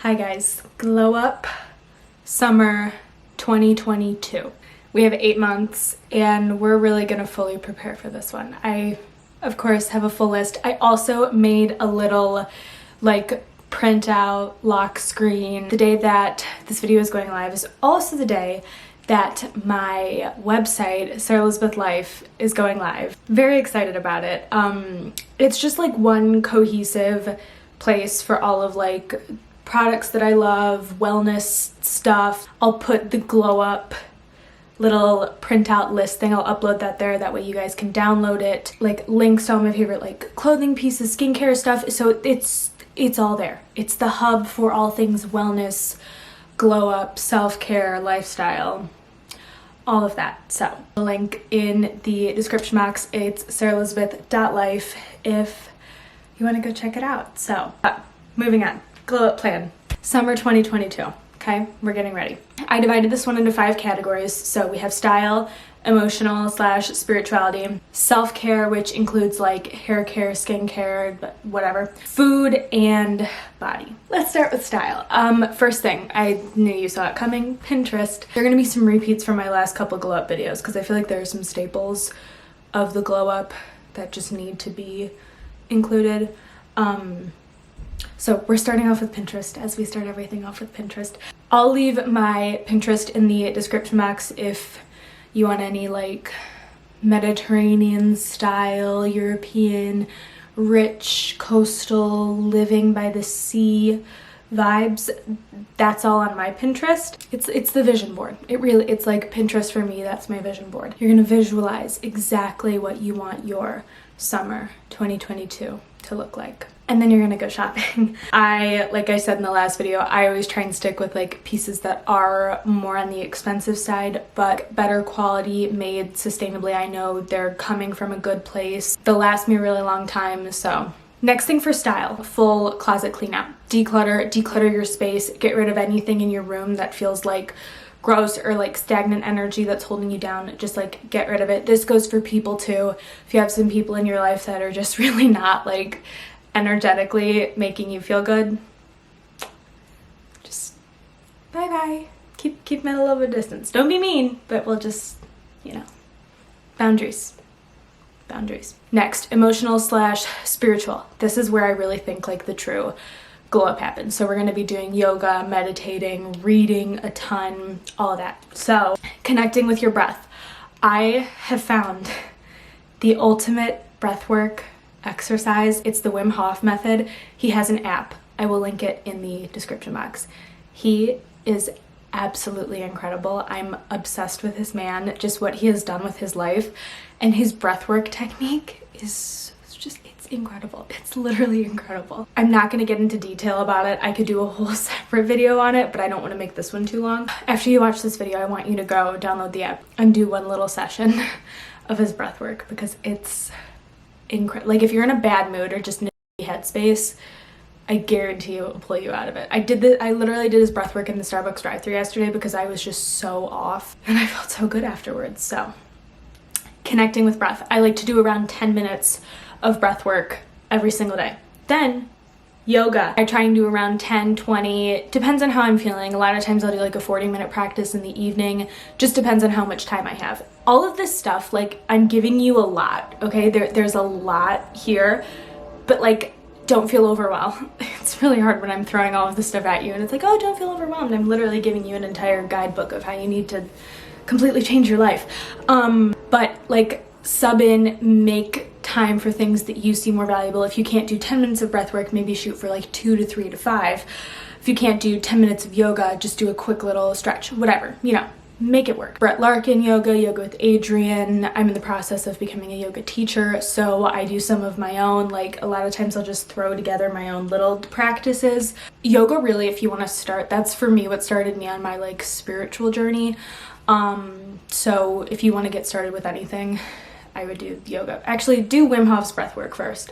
Hi guys, Glow Up Summer 2022. We have 8 months and we're really gonna fully prepare for this one. I, of course, have a full list. I also made a little printout lock screen. The day that this video is going live is also the day that my website, Sarah Elizabeth Life, is going live. Very excited about it. It's just like one cohesive place for all of products that I love, wellness stuff. I'll put the Glow Up little printout list thing. I'll upload that there. That way you guys can download it. Links to all my favorite clothing pieces, skincare stuff. So it's all there. It's the hub for all things wellness, glow up, self-care, lifestyle, all of that. So the link in the description box, it's sarahelizabeth.life if you want to go check it out. So moving on. Glow Up plan. Summer 2022. Okay, we're getting ready. I divided this one into 5 categories. So we have style, emotional / spirituality, self-care, which includes hair care, skincare, whatever, food, and body. Let's start with style. First thing, I knew you saw it coming, Pinterest. There are gonna be some repeats from my last couple Glow Up videos because I feel like there are some staples of the Glow Up that just need to be included. So we're starting off with Pinterest, as we start everything off with Pinterest. I'll leave my Pinterest in the description box if you want any Mediterranean style, European, rich, coastal, living by the sea vibes. That's all on my Pinterest. It's the vision board. It's like Pinterest for me. That's my vision board. You're gonna visualize exactly what you want your summer 2022 to look like. And then you're gonna go shopping. Like I said in the last video, I always try and stick with pieces that are more on the expensive side, but better quality, made sustainably. I know they're coming from a good place. They'll last me a really long time, so. Next thing for style, full closet clean out. Declutter your space, get rid of anything in your room that feels gross or stagnant energy that's holding you down. Just get rid of it. This goes for people too. If you have some people in your life that are just really not energetically making you feel good, just bye-bye. Keep them at a little bit of distance. Don't be mean, but we'll just, boundaries. Next, emotional / spiritual. This is where I really think the true glow up happens. So we're going to be doing yoga, meditating, reading a ton, all of that. So connecting with your breath. I have found the ultimate breathwork exercise. It's the Wim Hof method. He has an app. I will link it in the description box. He is absolutely incredible. I'm obsessed with this man, just what he has done with his life, and his breathwork technique is just, it's incredible. It's literally incredible. I'm not going to get into detail about it. I could do a whole separate video on it, but I don't want to make this one too long. After you watch this video, I want you to go download the app and do one little session of his breathwork because it's incredible. If you're in a bad mood or just in a headspace, I guarantee it will pull you out of it. I literally did his breathwork in the Starbucks drive-thru yesterday because I was just so off and I felt so good afterwards. So connecting with breath. I like to do around 10 minutes of breath work every single day. Then yoga. I try and do around 10, 20, depends on how I'm feeling. A lot of times I'll do a 40-minute practice in the evening. Just depends on how much time I have. All of this stuff, I'm giving you a lot, okay? There's a lot here, but don't feel overwhelmed. It's really hard when I'm throwing all of this stuff at you and it's oh, don't feel overwhelmed. I'm literally giving you an entire guidebook of how you need to completely change your life. But sub in, make time for things that you see more valuable. If you can't do 10 minutes of breath work, maybe shoot for 2 to 3 to 5. If you can't do 10 minutes of yoga, just do a quick little stretch, whatever, make it work. Brett Larkin yoga with Adriene. I'm in the process of becoming a yoga teacher, so I do some of my own. A lot of times I'll just throw together my own little practices. Yoga, really, if you want to start, that's for me what started me on my spiritual journey. So if you want to get started with anything, I would do yoga. Actually, do Wim Hof's breathwork first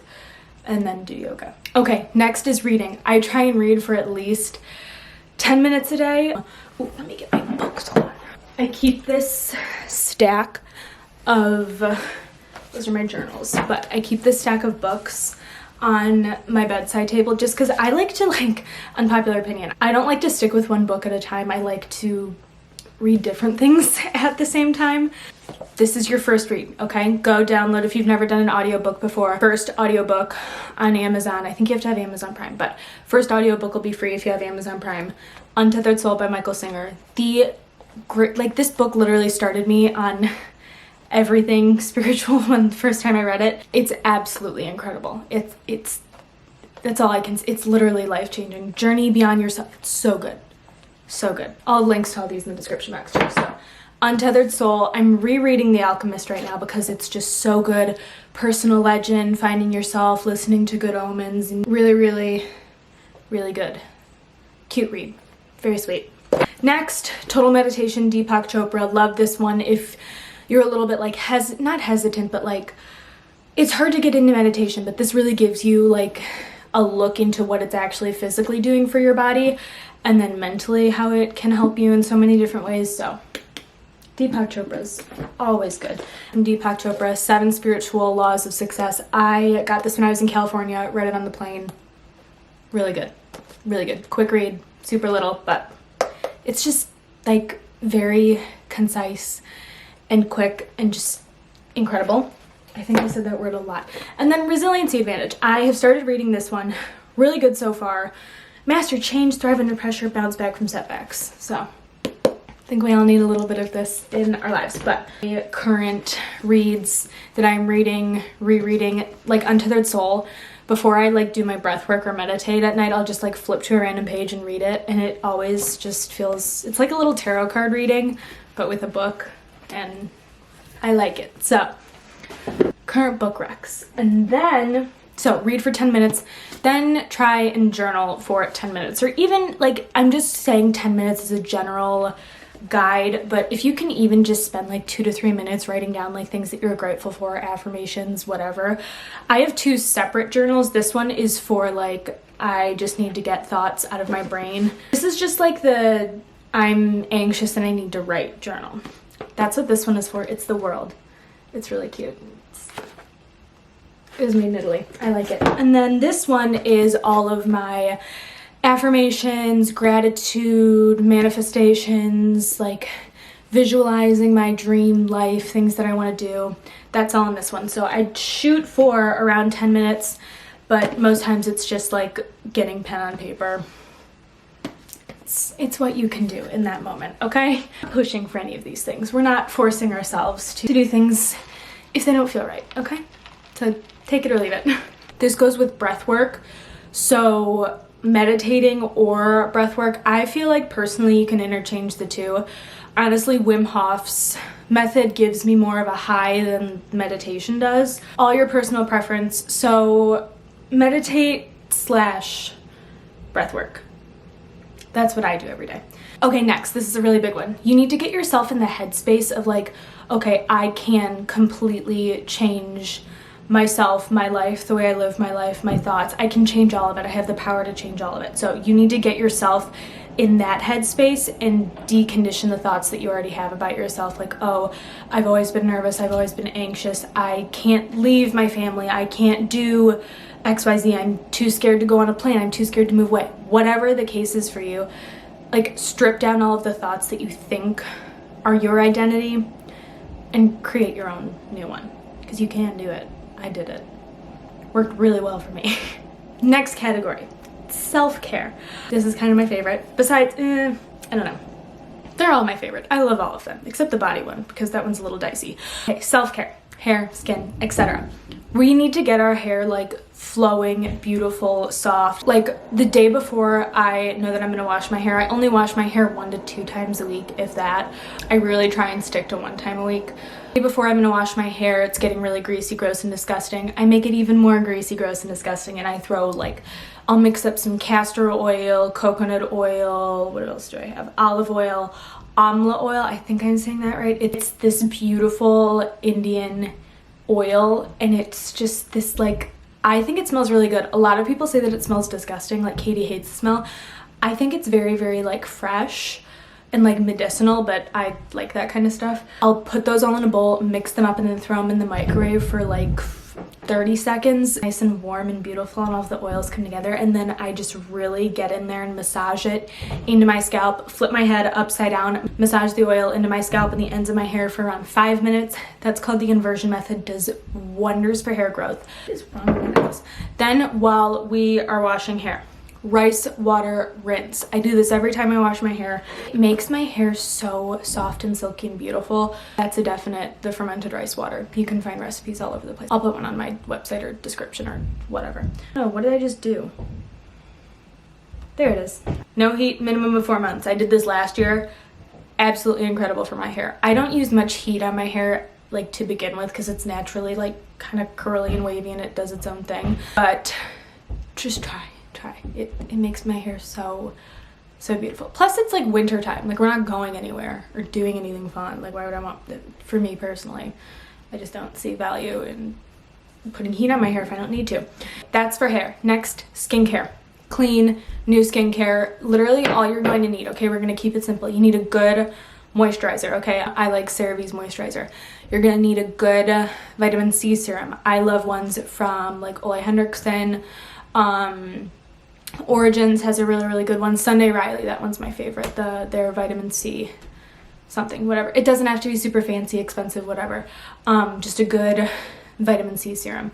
and then do yoga. Okay, next is reading. I try and read for at least 10 minutes a day. Ooh, let me get my books on. I keep this stack of, those are my journals, but I keep this stack of books on my bedside table just because I like to, like, unpopular opinion, I don't like to stick with one book at a time. I like to read different things at the same time. This is your first read, okay? Go download, if you've never done an audiobook before, first audiobook on Amazon. I think you have to have Amazon Prime, but first audiobook will be free if you have Amazon Prime. Untethered Soul by Michael Singer. Like, this book literally started me on everything spiritual when the first time I read it. It's absolutely incredible. That's all I can say. It's literally life-changing. Journey beyond yourself. It's so good. So good. I'll have links to all these in the description box too. So, Untethered Soul. I'm rereading The Alchemist right now because it's just so good. Personal legend, finding yourself, listening to good omens, and really, really, really good. Cute read. Very sweet. Next, Total Meditation, Deepak Chopra. Love this one. If you're a little bit like, not hesitant, but like, it's hard to get into meditation, but this really gives you like a look into what it's actually physically doing for your body, and then mentally how it can help you in so many different ways. So Deepak Chopra's always good. And Deepak Chopra, 7 Spiritual Laws of Success. I got this when I was in California, read it on the plane. Really good. Really good. Quick read, super little, but it's just like very concise and quick and just incredible. I think I said that word a lot. And then Resiliency Advantage. I have started reading this one. Really good so far. Master change, thrive under pressure, bounce back from setbacks. So I think we all need a little bit of this in our lives. But the current reads that I'm reading, rereading, like Untethered Soul, before I like do my breath work or meditate at night, I'll just like flip to a random page and read it. And it always just feels, it's like a little tarot card reading, but with a book. And I like it. So current book recs. And then, so read for 10 minutes, then try and journal for 10 minutes. Or even like, I'm just saying 10 minutes is a general guide, but if you can even just spend like 2 to 3 minutes writing down like things that you're grateful for, affirmations, whatever. I have 2 separate journals. This one is for like, I just need to get thoughts out of my brain. This is just like the I'm anxious and I need to write journal. That's what this one is for. It's the world. It's really cute. It was made in Italy. I like it. And then this one is all of my affirmations, gratitude, manifestations, like visualizing my dream life, things that I want to do. That's all in this one. So I shoot for around 10 minutes, but most times it's just like getting pen on paper. It's what you can do in that moment, okay? Not pushing for any of these things. We're not forcing ourselves to do things if they don't feel right, okay? So take it or leave it. This goes with breath work. So meditating or breath work, I feel like personally you can interchange the two. Honestly, Wim Hof's method gives me more of a high than meditation does. All your personal preference. So meditate / breath work. That's what I do every day. Okay, next, this is a really big one. You need to get yourself in the headspace of like, okay, I can completely change myself, my life, the way I live my life, my thoughts. I can change all of it. I have the power to change all of it. So you need to get yourself in that headspace and decondition the thoughts that you already have about yourself. Like, oh, I've always been nervous. I've always been anxious. I can't leave my family. I can't do XYZ. I'm too scared to go on a plane. I'm too scared to move away. Whatever the case is for you, like strip down all of the thoughts that you think are your identity and create your own new one, because you can do it. I did it. Worked really well for me. Next category, self-care. This is kind of my favorite. Besides, I don't know. They're all my favorite. I love all of them, except the body one, because that one's a little dicey. Okay, self-care, hair, skin, etc. We need to get our hair like flowing, beautiful, soft. Like the day before I know that I'm gonna wash my hair, I only wash my hair 1 to 2 times a week, if that. I really try and stick to 1 time a week. The day before I'm gonna wash my hair, it's getting really greasy, gross, and disgusting. I make it even more greasy, gross, and disgusting, and I throw like, I'll mix up some castor oil, coconut oil, what else do I have? Olive oil, Amla oil, I think I'm saying that right. It's this beautiful Indian oil, and it's just this like, I think it smells really good. A lot of people say that it smells disgusting, like Katie hates the smell. I think it's very, very like fresh and like medicinal, but I like that kind of stuff. I'll put those all in a bowl, mix them up, and then throw them in the microwave for like 30 seconds, nice and warm and beautiful, and all of the oils come together. And then I just really get in there and massage it into my scalp, flip my head upside down, massage the oil into my scalp and the ends of my hair for around 5 minutes. That's called the inversion method. Does wonders for hair growth. What is wrong with my nose? Then while we are washing hair, rice water rinse. I do this every time I wash my hair. It makes my hair so soft and silky and beautiful. That's a definite, the fermented rice water. You can find recipes all over the place. I'll put one on my website or description or whatever. Oh, what did I just do? There it is. No heat, minimum of 4 months. I did this last year. Absolutely incredible for my hair. I don't use much heat on my hair like to begin with because it's naturally like kind of curly and wavy and it does its own thing. But just try. It makes my hair so beautiful. Plus it's like winter time. Like we're not going anywhere or doing anything fun. Like why would I want, for me personally, I just don't see value in putting heat on my hair if I don't need to. That's for hair. Next, skincare. Clean, new skincare. Literally all you're going to need, okay? We're going to keep it simple. You need a good moisturizer, okay? I like Cereve Moisturizer. You're gonna need a good vitamin C serum. I love ones from like Olehenrikson. Origins has a really good one. Sunday Riley, that one's my favorite. Their vitamin C something, whatever. It doesn't have to be super fancy, expensive, whatever. Just a good vitamin C serum.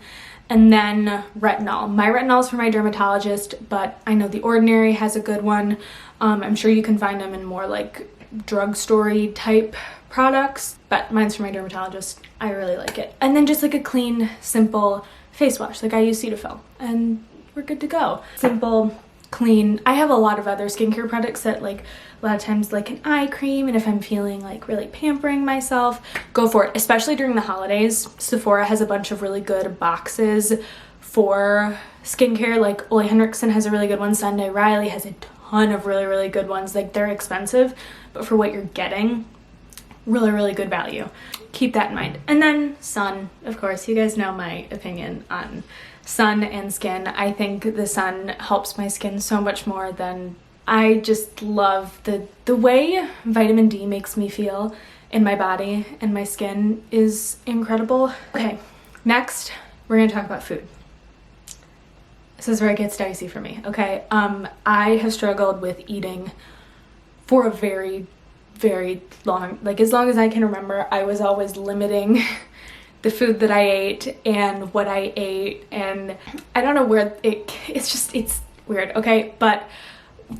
And then retinol. My retinol is for my dermatologist, but I know The Ordinary has a good one. I'm sure you can find them in more like drugstore-y type products, but mine's for my dermatologist. I really like it. And then just like a clean, simple face wash. Like I use Cetaphil and we're good to go. Simple, clean. I have a lot of other skincare products that like a lot of times like an eye cream, and if I'm feeling like really pampering myself, go for it. Especially during the holidays. Sephora has a bunch of really good boxes for skincare. Like Olehenrikson has a really good one. Sunday Riley has a ton of really good ones. Like they're expensive, but for what you're getting, really good value. Keep that in mind. And then sun, of course. You guys know my opinion on sun and skin. I think the sun helps my skin so much more than I just love the way vitamin D makes me feel in my body and my skin is incredible. Okay, next we're gonna talk about food. This is where it gets dicey for me, okay? I have struggled with eating for a very long, like as long as I can remember. I was always limiting the food that I ate and what I ate, and I don't know where it's weird, okay? But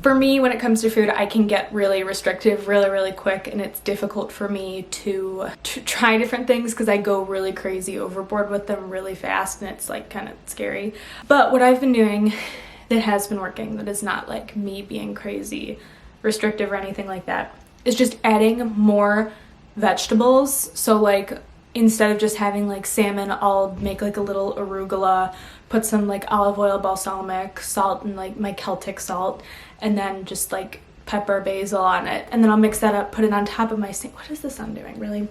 for me, when it comes to food, I can get really restrictive really quick, and it's difficult for me to try different things because I go really crazy overboard with them really fast, and it's like kind of scary. But what I've been doing that has been working, that is not like me being crazy restrictive or anything like that, is just adding more vegetables. So like instead of just having like salmon, I'll make like a little arugula, put some like olive oil, balsamic, salt, and like my Celtic salt, and then just like pepper, basil on it. And then I'll mix that up, put it on top of my what is the sun doing, really?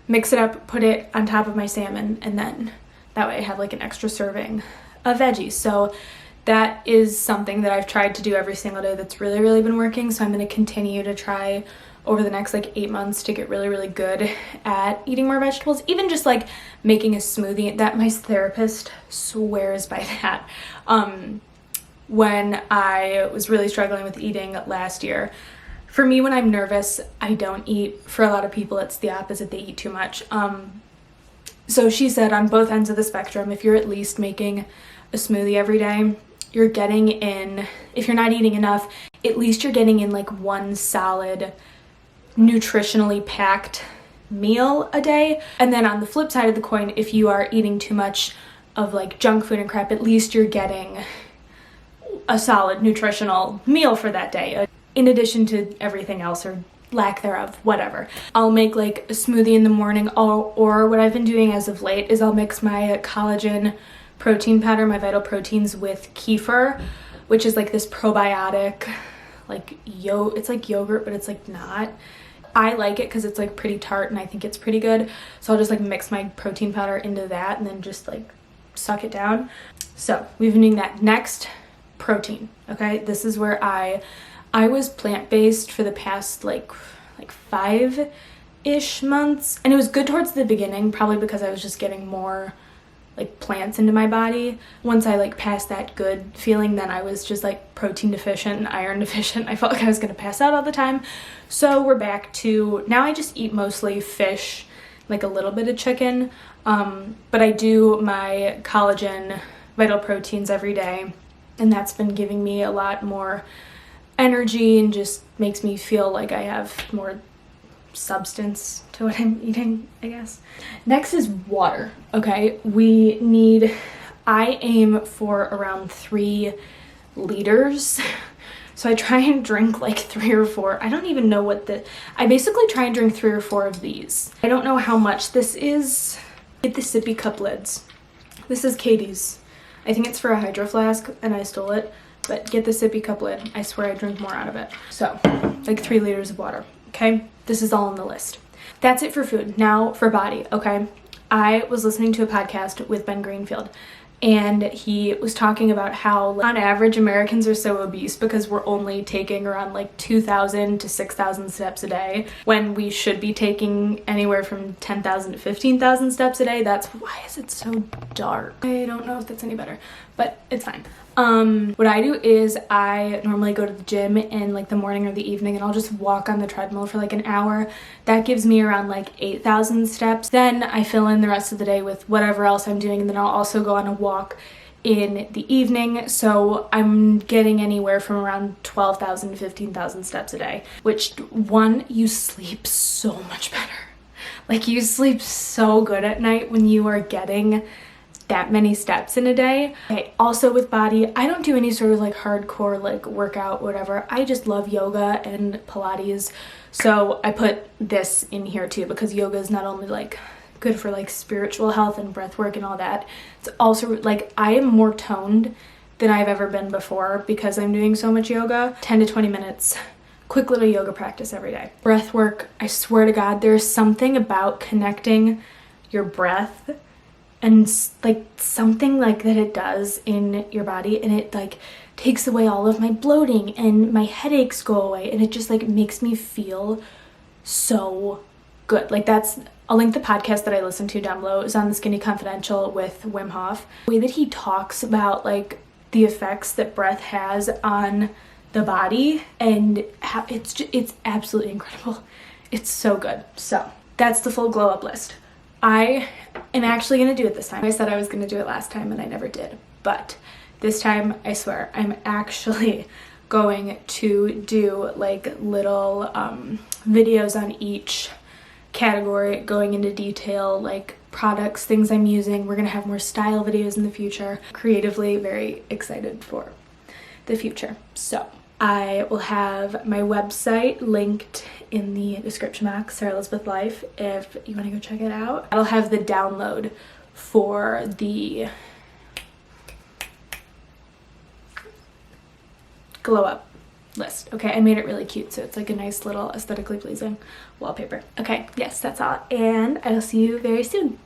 Mix it up, put it on top of my salmon, and then that way I have like an extra serving of veggies. So that is something that I've tried to do every single day that's really been working. So I'm going to continue to try over the next like 8 months to get really good at eating more vegetables. Even just like making a smoothie, that my therapist swears by that. When I was really struggling with eating last year, for me, when I'm nervous, I don't eat. For a lot of people, it's the opposite. They eat too much. So she said on both ends of the spectrum, if you're at least making a smoothie every day, you're getting in, if you're not eating enough, at least you're getting in like one solid nutritionally packed meal a day. And then on the flip side of the coin, if you are eating too much of like junk food and crap, at least you're getting a solid nutritional meal for that day, in addition to everything else or lack thereof, whatever. I'll make like a smoothie in the morning, or what I've been doing as of late is I'll mix my collagen protein powder, my Vital Proteins, with kefir, which is like this probiotic, like it's like yogurt, but it's like not. I like it because it's like pretty tart and I think it's pretty good. So I'll just like mix my protein powder into that and then just like suck it down. So we've been doing that. Next, protein. Okay, this is where I was plant-based for the past like 5-ish months, and it was good towards the beginning, probably because I was just getting more like plants into my body. Once I like passed that good feeling, then I was just like protein deficient and iron deficient. I felt like I was gonna pass out all the time. So we're back to, now I just eat mostly fish, like a little bit of chicken, but I do my collagen vital proteins every day, and that's been giving me a lot more energy and just makes me feel like I have more substance to what I'm eating, I guess. Next is water. Okay, I aim for around 3 liters. So I try and drink like 3 or 4. I don't even know I basically try and drink 3 or 4 of these. I don't know how much this is. Get the sippy cup lids. This is Katie's. I think it's for a hydro flask and I stole it, but get the sippy cup lid. I swear I drink more out of it. So like 3 liters of water. Okay, this is all on the list. That's it for food. Now for body, okay? I was listening to a podcast with Ben Greenfield, and he was talking about how on average Americans are so obese because we're only taking around like 2,000 to 6,000 steps a day when we should be taking anywhere from 10,000 to 15,000 steps a day. Why is it so dark? I don't know if that's any better, but it's fine. What I do is I normally go to the gym in like the morning or the evening, and I'll just walk on the treadmill for like an hour. That gives me around like 8,000 steps. Then I fill in the rest of the day with whatever else I'm doing, and then I'll also go on a walk in the evening. So I'm getting anywhere from around 12,000 to 15,000 steps a day, which you sleep so much better. Like you sleep so good at night when you are getting that many steps in a day. Okay, also with body, I don't do any sort of like hardcore like workout, whatever. I just love yoga and Pilates. So I put this in here too, because yoga is not only like good for like spiritual health and breath work and all that, it's also like I am more toned than I've ever been before because I'm doing so much yoga. 10 to 20 minutes, quick little yoga practice every day. Breath work, I swear to God, there's something about connecting your breath and like something like that it does in your body, and it like takes away all of my bloating and my headaches go away, and it just like makes me feel so good. Like I'll link the podcast that I listened to down below. It was on the Skinny Confidential with Wim Hof. The way that he talks about like the effects that breath has on the body, and how it's absolutely incredible. It's so good. So that's the full glow up list. I am actually going to do it this time. I said I was going to do it last time and I never did. But this time, I swear, I'm actually going to do like little videos on each category, going into detail, like products, things I'm using. We're going to have more style videos in the future. Creatively, very excited for the future. So I will have my website linked in the description box, Sarah Elizabeth Life, if you want to go check it out. I'll have the download for the glow up list. Okay, I made it really cute, so it's like a nice little aesthetically pleasing wallpaper. Okay, yes, that's all, and I'll see you very soon.